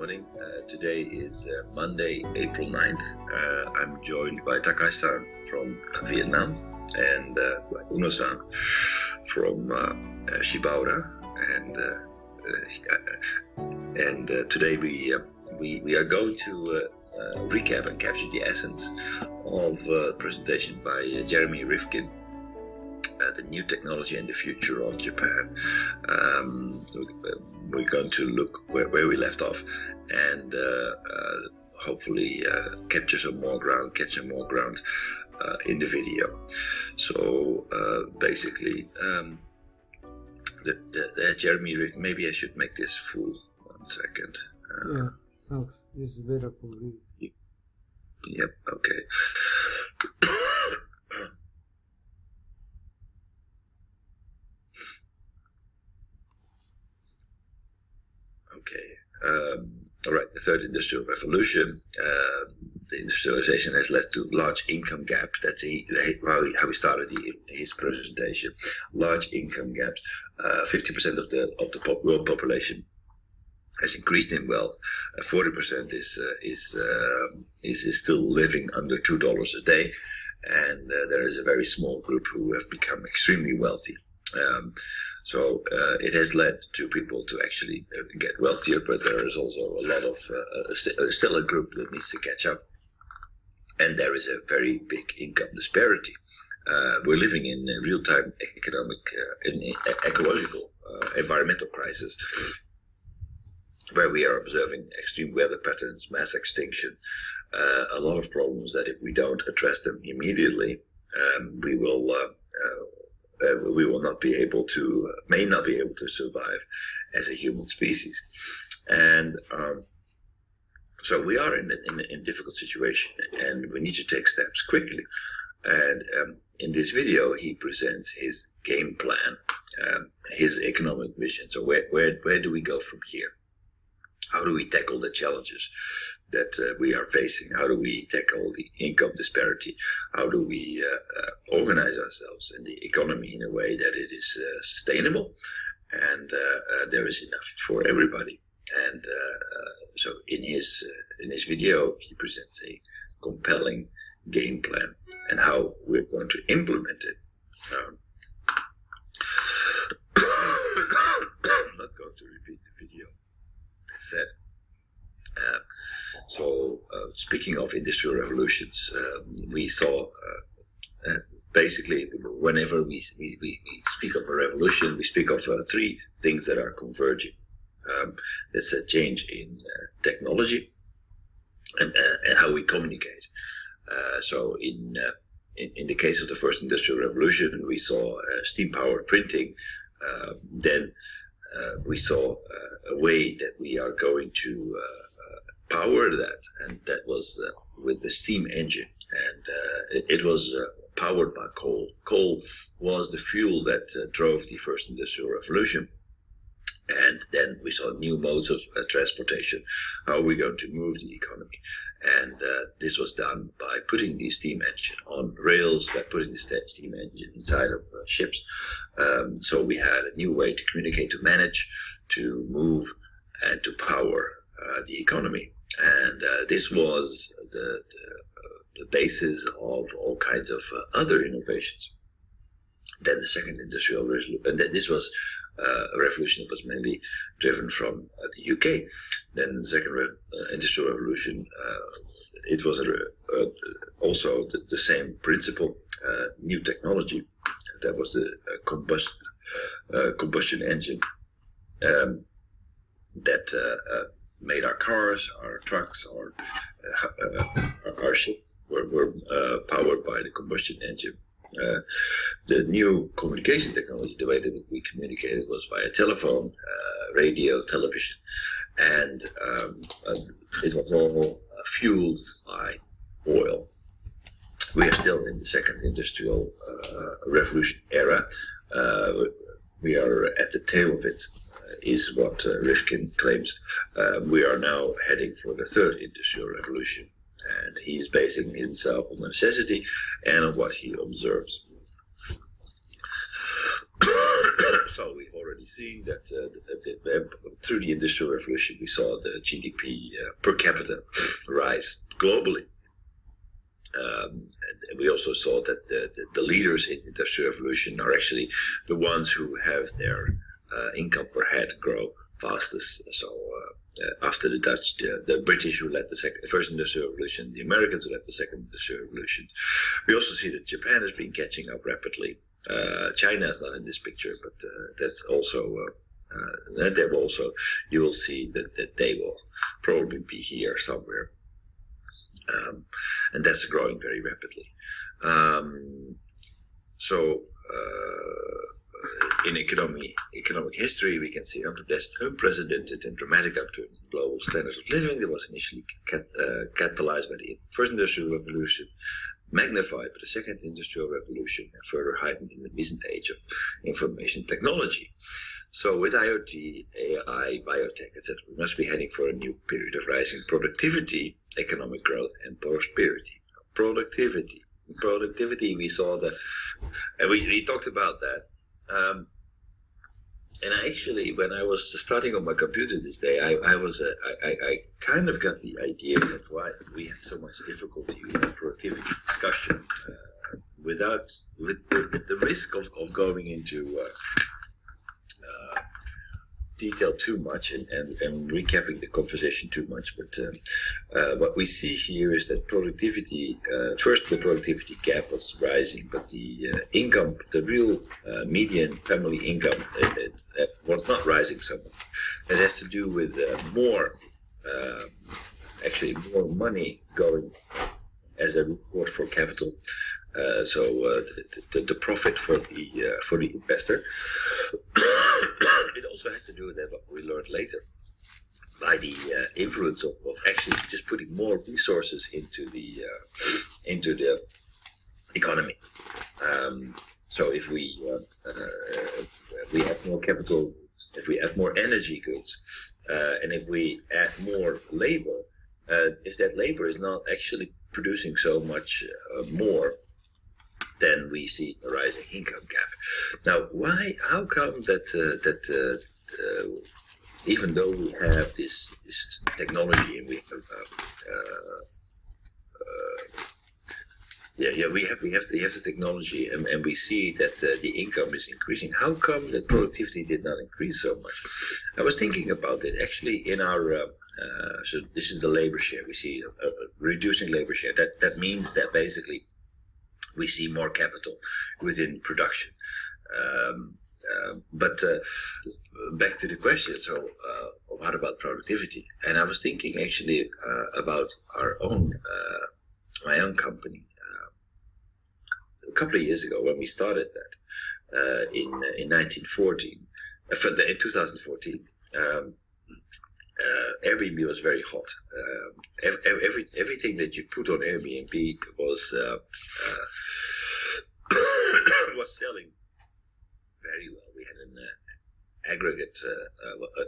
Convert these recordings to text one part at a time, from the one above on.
morning. Today is Monday, April 9th. I'm joined by Takai-san from Vietnam and Unno-san from Shibaura. And today we are going to recap and capture the essence of a presentation by Jeremy Rifkin, the new technology and the future of Japan. We're going to look where we left off and hopefully catch some more ground in the video. So basically, Jeremy, maybe I should make this full. 1 second. Yeah, thanks. This is better for me. Yep, okay. All right, the third industrial revolution. The industrialization has led to large income gaps. That's how he started his presentation. Large income gaps. 50% of the world population has increased in wealth. 40% is still living under $2 a day, and there is a very small group who have become extremely wealthy. So it has led to people to actually get wealthier, but there is also a lot of still a group that needs to catch up, and there is a very big income disparity. We're living in a real-time economic, ecological, environmental crisis, where we are observing extreme weather patterns, mass extinction, a lot of problems that if we don't address them immediately, we will not be able to, may not be able to survive as a human species. And so we are in a difficult situation, and we need to take steps quickly. And in this video, he presents his game plan, his economic vision. So where do we go from here? How do we tackle the challenges that we are facing? How do we tackle the income disparity? How do we organize ourselves in the economy in a way that it is sustainable and there is enough for everybody? And so in his video, he presents a compelling game plan and how we're going to implement it. I'm not going to repeat the video. Said. Speaking of industrial revolutions, we saw basically whenever we speak of a revolution, we speak of three things that are converging. There's a change in technology and how we communicate. So in the case of the first industrial revolution, we saw steam-powered printing. Then we saw a way that we are going to power that, and that was with the steam engine, and it was powered by coal. Coal was the fuel that drove the first industrial revolution. And then we saw new modes of transportation. How are we going to move the economy? And this was done by putting the steam engine on rails, by putting the steam engine inside of ships. So we had a new way to communicate, to manage, to move, and to power the economy. And this was the basis of all kinds of other innovations. Then the second industrial revolution, and then this was a revolution that was mainly driven from the UK. Then the second industrial revolution, it was also the same principle, new technology. That was the combustion engine that made our cars, our trucks, our ships were powered by the combustion engine. The new communication technology, the way that we communicated was via telephone, radio, television, and it was all fueled by oil. We are still in the second industrial revolution era. We are at the tail of it, is what Rifkin claims. We are now heading for the third industrial revolution. And he's basing himself on necessity and on what he observes. So we've already seen that through the Industrial Revolution, we saw the GDP per capita rise globally. And we also saw that the leaders in the Industrial Revolution are actually the ones who have their income per head grow fastest. So after the Dutch, the British who led the first Industrial Revolution, the Americans who led the second Industrial Revolution. We also see that Japan has been catching up rapidly. China is not in this picture, but that's also they will also, you will see that they will probably be here somewhere, and that's growing very rapidly. In economic history, we can see unprecedented and dramatic upturn in global standards of living that was initially catalyzed by the first Industrial Revolution, magnified by the second Industrial Revolution, and further heightened in the recent age of information technology. So with IoT, AI, biotech, etc., we must be heading for a new period of rising productivity, economic growth, and prosperity. Productivity, we saw that, and we talked about that. And actually, when I was starting on my computer this day, I kind of got the idea that why we have so much difficulty with productivity discussion with the risk of going into detail too much and recapping the conversation too much. But what we see here is that productivity, first the productivity gap was rising, but the income, the real median family income was not rising so much. It has to do with more money going as a reward for capital. So the profit for the investor. It also has to do with that, what we learned later, by the influence of actually just putting more resources into the economy. So if we have more capital, if we add more energy goods, and if we add more labor, if that labor is not actually producing so much more, then we see a rising income gap. Now, how come that even though we have this technology and we have we have the technology and we see that the income is increasing, how come that productivity did not increase so much? I was thinking about it actually in our so this is the labor share. We see reducing labor share. That means that basically we see more capital within production. But back to the question, so what about productivity? And I was thinking actually about my own company. A couple of years ago when we started that in 2014, Airbnb was very hot. Everything that you put on Airbnb was was selling very well. We had an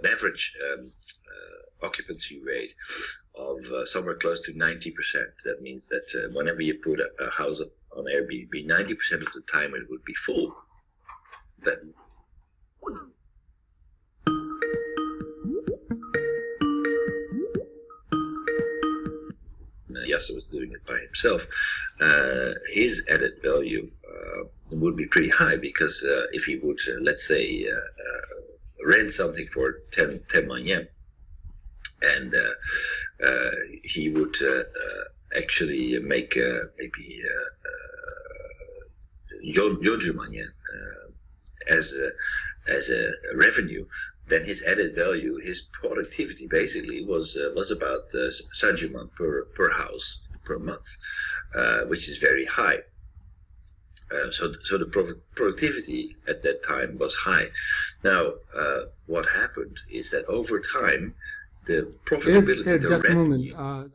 average occupancy rate of somewhere close to 90%. That means that whenever you put a house on Airbnb, 90% of the time it would be full. Yasser was doing it by himself. His added value would be pretty high, because if he would, let's say, rent something for 10 man yen, and he would actually make maybe Yoju man yen as a revenue, then his added value, his productivity basically was about sanjuman per house per month, which is very high. So the productivity at that time was high. Now, what happened is that over time, the profitability, the just revenue. a moment.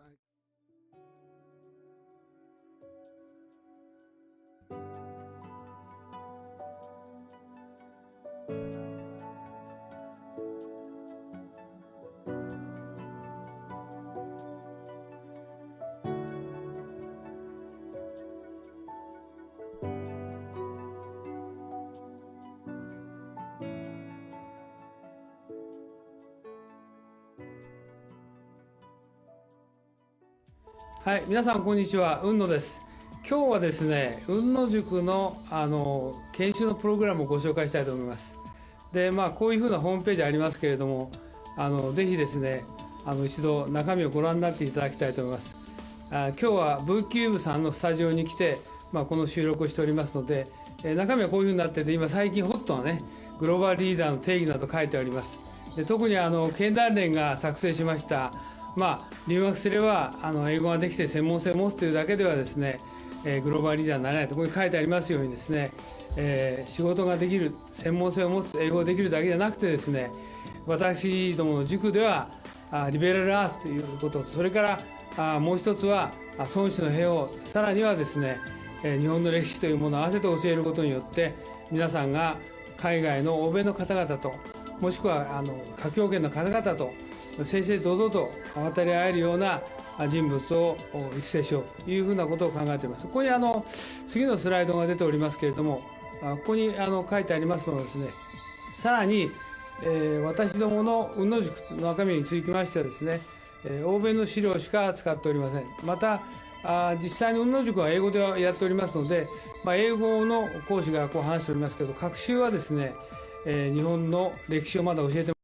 はい、皆さんこんにちは、Unnoです。今日はですね、Unno塾の研修のプログラムをご紹介したいと思います。で、こういうふうなホームページありますけれども、ぜひですね、一度中身をご覧になっていただきたいと思います。今日はブーキューブさんのスタジオに来て、この収録をしておりますので、中身はこういうふうになってて、今最近ホットなね、グローバルリーダーの定義など書いてあります。で、特に経団連が作成しました留学すれば英語ができて専門性を持つというだけではですね、グローバルリーダーになれないとここに書いてありますようにですね、仕事ができる専門性を持つ英語ができるだけじゃなくてですね、私どもの塾ではリベラルアースということと、それからもう一つは孫子の兵法、さらにはですね、日本の歴史というものを合わせて教えることによって、皆さんが海外の欧米の方々と、もしくは華僑圏の方々と正々堂々と渡り合えるような人物を育成しようというふうなことを考えています。ここに次のスライドが出ておりますけれども、ここに書いてありますのはですね、さらに、私どものUnno塾の中身につきましてはですね、欧米の資料しか使っておりません。また実際にUnno塾は英語でやっておりますので、英語の講師がこう話しておりますけど、学習はですね、日本の歴史をまだ教えて